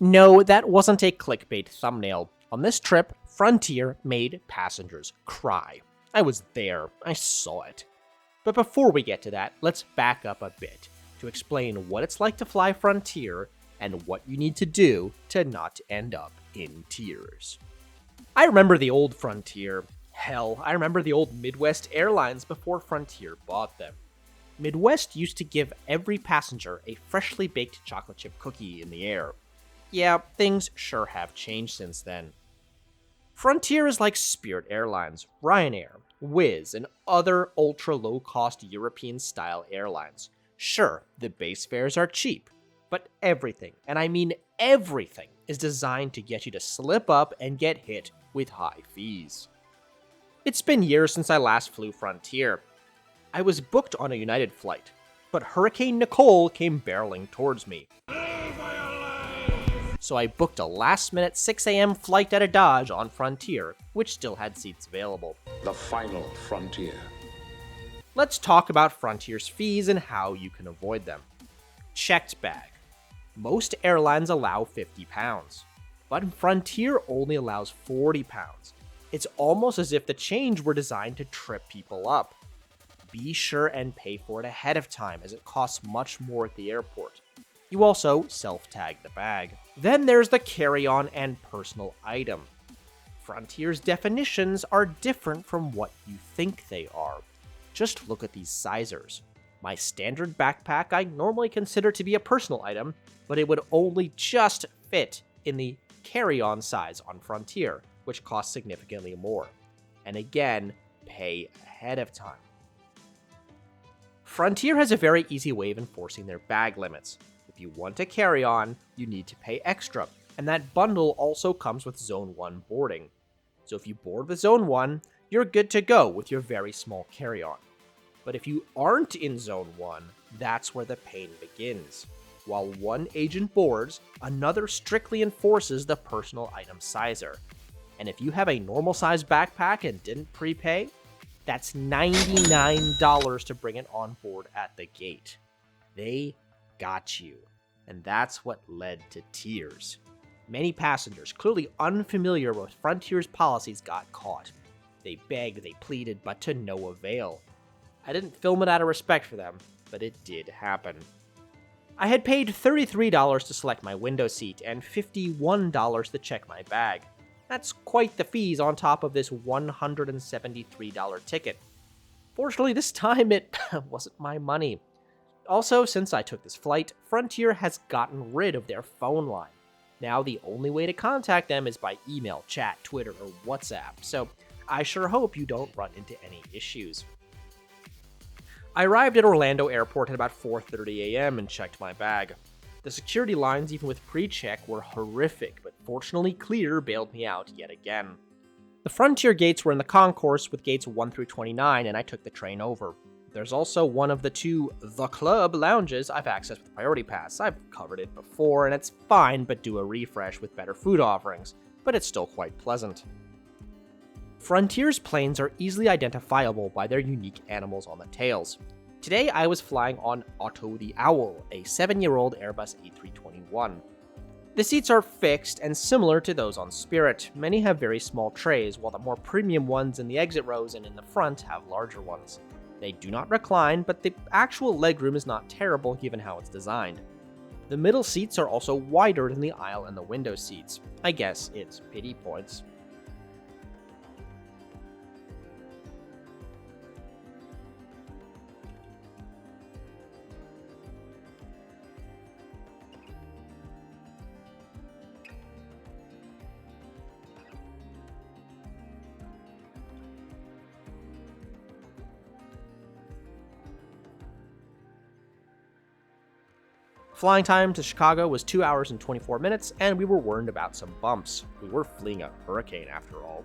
No, that wasn't a clickbait thumbnail. On this trip, Frontier made passengers cry. I was there. I saw it. But before we get to that, let's back up a bit to explain what it's like to fly Frontier and what you need to do to not end up in tears. I remember the old Frontier. Hell, I remember the old Midwest Airlines before Frontier bought them. Midwest used to give every passenger a freshly baked chocolate chip cookie in the air. Yeah, things sure have changed since then. Frontier is like Spirit Airlines, Ryanair, Wizz, and other ultra-low-cost European-style airlines. Sure, the base fares are cheap, but everything, and I mean everything, is designed to get you to slip up and get hit with high fees. It's been years since I last flew Frontier. I was booked on a United flight, but Hurricane Nicole came barreling towards me. So I booked a last-minute 6 a.m. flight at a Dodge on Frontier, which still had seats available. The final frontier. Let's talk about Frontier's fees and how you can avoid them. Checked bag. Most airlines allow £50, but Frontier only allows £40. It's almost as if the change were designed to trip people up. Be sure and pay for it ahead of time, as it costs much more at the airport. You also self-tag the bag. Then there's the carry-on and personal item. Frontier's definitions are different from what you think they are. Just look at these sizers. My standard backpack I normally consider to be a personal item, but it would only just fit in the carry-on size on Frontier, which costs significantly more. And again, pay ahead of time. Frontier has a very easy way of enforcing their bag limits. If you want to carry on, you need to pay extra, and that bundle also comes with Zone 1 boarding. So if you board with Zone 1, you're good to go with your very small carry-on. But if you aren't in Zone 1, that's where the pain begins. While one agent boards, another strictly enforces the personal item sizer. And if you have a normal-sized backpack and didn't prepay, that's $99 to bring it on board at the gate. They got you. And that's what led to tears. Many passengers, clearly unfamiliar with Frontier's policies, got caught. They begged, they pleaded, but to no avail. I didn't film it out of respect for them, but it did happen. I had paid $33 to select my window seat and $51 to check my bag. That's quite the fees on top of this $173 ticket. Fortunately, this time it wasn't my money. Also, since I took this flight, Frontier has gotten rid of their phone line. Now the only way to contact them is by email, chat, Twitter, or WhatsApp, so I sure hope you don't run into any issues. I arrived at Orlando Airport at about 4:30 a.m. and checked my bag. The security lines, even with pre-check, were horrific, but fortunately Clear bailed me out yet again. The Frontier gates were in the concourse with gates 1 through 29, and I took the train over. There's also one of the two The Club lounges I've accessed with Priority Pass. I've covered it before, and it's fine, but do a refresh with better food offerings, but it's still quite pleasant. Frontier's planes are easily identifiable by their unique animals on the tails. Today I was flying on Otto the Owl, a 7-year-old Airbus A321. The seats are fixed and similar to those on Spirit. Many have very small trays, while the more premium ones in the exit rows and in the front have larger ones. They do not recline, but the actual legroom is not terrible given how it's designed. The middle seats are also wider than the aisle and the window seats. I guess it's pity points. Flying time to Chicago was 2 hours and 24 minutes, and we were warned about some bumps. We were fleeing a hurricane after all.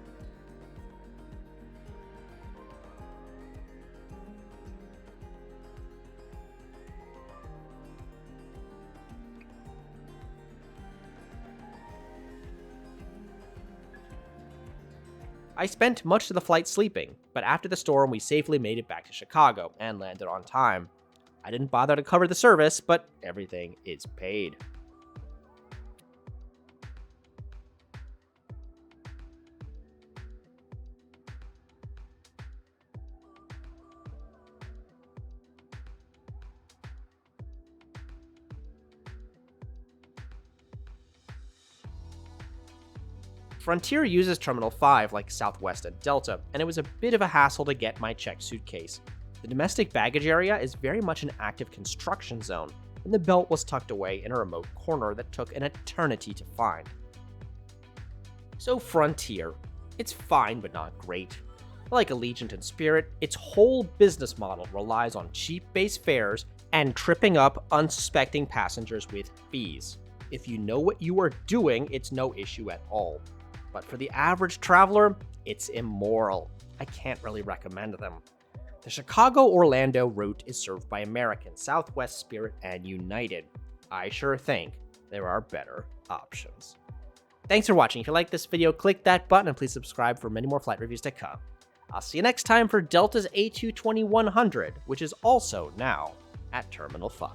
I spent much of the flight sleeping, but after the storm we safely made it back to Chicago and landed on time. I didn't bother to cover the service, but everything is paid. Frontier uses Terminal 5 like Southwest and Delta, and it was a bit of a hassle to get my checked suitcase. The domestic baggage area is very much an active construction zone, and the belt was tucked away in a remote corner that took an eternity to find. So Frontier, it's fine but not great. Like Allegiant and Spirit, its whole business model relies on cheap base fares and tripping up unsuspecting passengers with fees. If you know what you are doing, it's no issue at all. But for the average traveler, it's immoral. I can't really recommend them. The Chicago-Orlando route is served by American, Southwest, Spirit, and United. I sure think there are better options. Thanks for watching. If you like this video, click that button and please subscribe for many more flight reviews to come. I'll see you next time for Delta's A321, which is also now at Terminal 5.